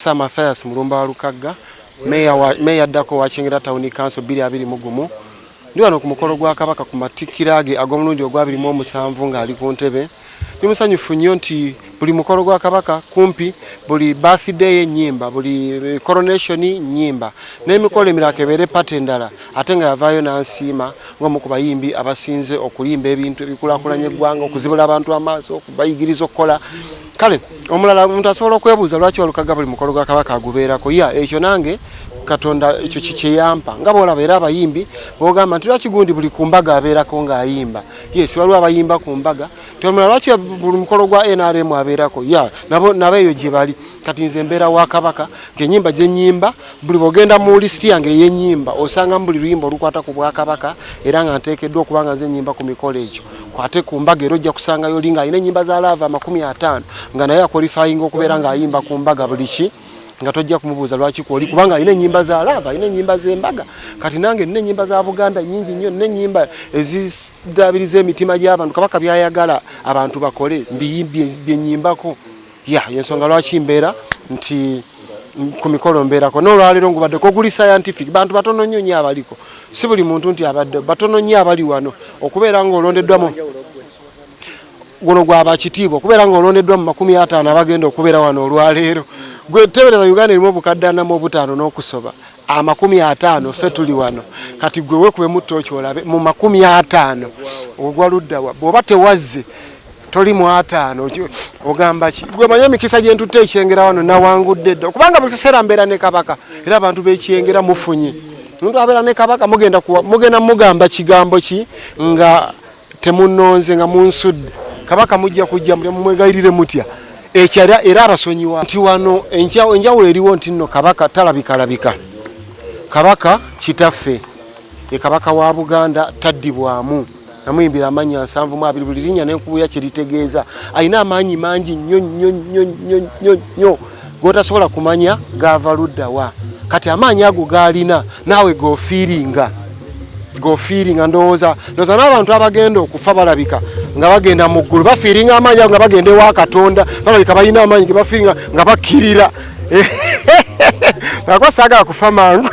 Matthias Mulumba Walukaga meya addako wa Kyengera Town Council 2021 ndi wano ku mukolo gwa Kabaka ku Matikkira ge ag'omulundi ogwa 2007 ng'ali ku ntebe. Ndi musanyufu nnyo nti buli mukolo gwa Kabaka kumpi buli birthday ennyimba buli coronation nnyimba n'emikolo emirala kebeere pate endala ate nga yavaayo n'ansiima ng'omu ku bayimbi abasinze okulimba ebintu ebikulaakulanya eggwanga okuzibula abantu amaaso okubayigiriza okukola. Kale omulala omuntu asobola okwebuuza lwaki Walukaga buli mukolo gwa Kabaka agubeerako. Ekyo nange Katonda ekyo kikyeyampa nga bw'olaba era abayimbi bw'ogamba nti lwaki gundi buli ku mbaga abeerako ng'ayimba. Waliwo abayimba ku mbaga omulala lwaki buli mukolo gwa NRM abeerako. Nabo eyo gye bali. Kati nze mbeera wa Kabaka ng'ennyimba gye nnyimba buli bw'ogenda mu lisiti yange ey'ennyimba osanga buli luyimba olukwata ku bwa Kabaka era nga nteekeddwa okuba nga nze nnyimba ku mikolo egyo. Kwate ku mbaga era ojja kusangayo oli ng'alina ennyimba za laava 50 nga naye akwalifayinga okubeera ng'ayimba ku mbaga buli ki nga tojja kumubuuza lwaki kwoli kubanga alina ennyimba za laava alina ennyimba z'embaga. Kati nange nina ennyimba za Buganda nnyingi nnyo, nina ennyimba eziddaabiriza emitima gy'abantu Kabaka by'ayagala abantu bakole byenyimbako. Yensonga lwaki mbeera nti ku mikolo mbeerako n'olwaleero ngubadde guli scientific bantu batono nnyo nnyo abaliko si buli muntu nti abadde batono nnyo abali wano okubeera ng'olondeddwamu guno gw'abakitiibwa okubeera ng'olondeddwa mu 50 abagenda okubeera wano olwaleero. Gwe tebereza Uganda erimu obukadde 45 n'okusoba 50 ffe tuli wano kati gwe weekubemu ttooki olabe mu 50 ogwa luddawa bw'oba tewazze toli mu 5 ogamba ki gwe manya emikisa gye ntutte ekyengera wano nawangudde dda kubanga buli kiseera mbeera ne Kabaka era abantu b'ekyengera mufunye omuntu abeera ne Kabaka mugenda mugamba kigambo ki nga temunnonze nga munsudde Kabaka mujja kujja mwegayirire mutya ekyara era abasonyiwa nti wano enjawulo eriwo nti nno Kabaka talabika. Kabaka kitaffe Kabaka wa Buganda taddibwamu namuyimbira amannya 7 buli linnya n'enkubuya kye litegeeza alina amaanyi mangi nnyo gotasobola kumanya gaava luddawa. Kati amaanyi ago gaalina naawe goofiiringa ndowooza n'abantu abagenda okufa balabika nga bagenda mu ggulu bafiiringa amaanyi ago nga bagenda ewa Katonda balabika balina amaanyi ge bafiiringa nga bakkirira nakwasaaga kufa mangu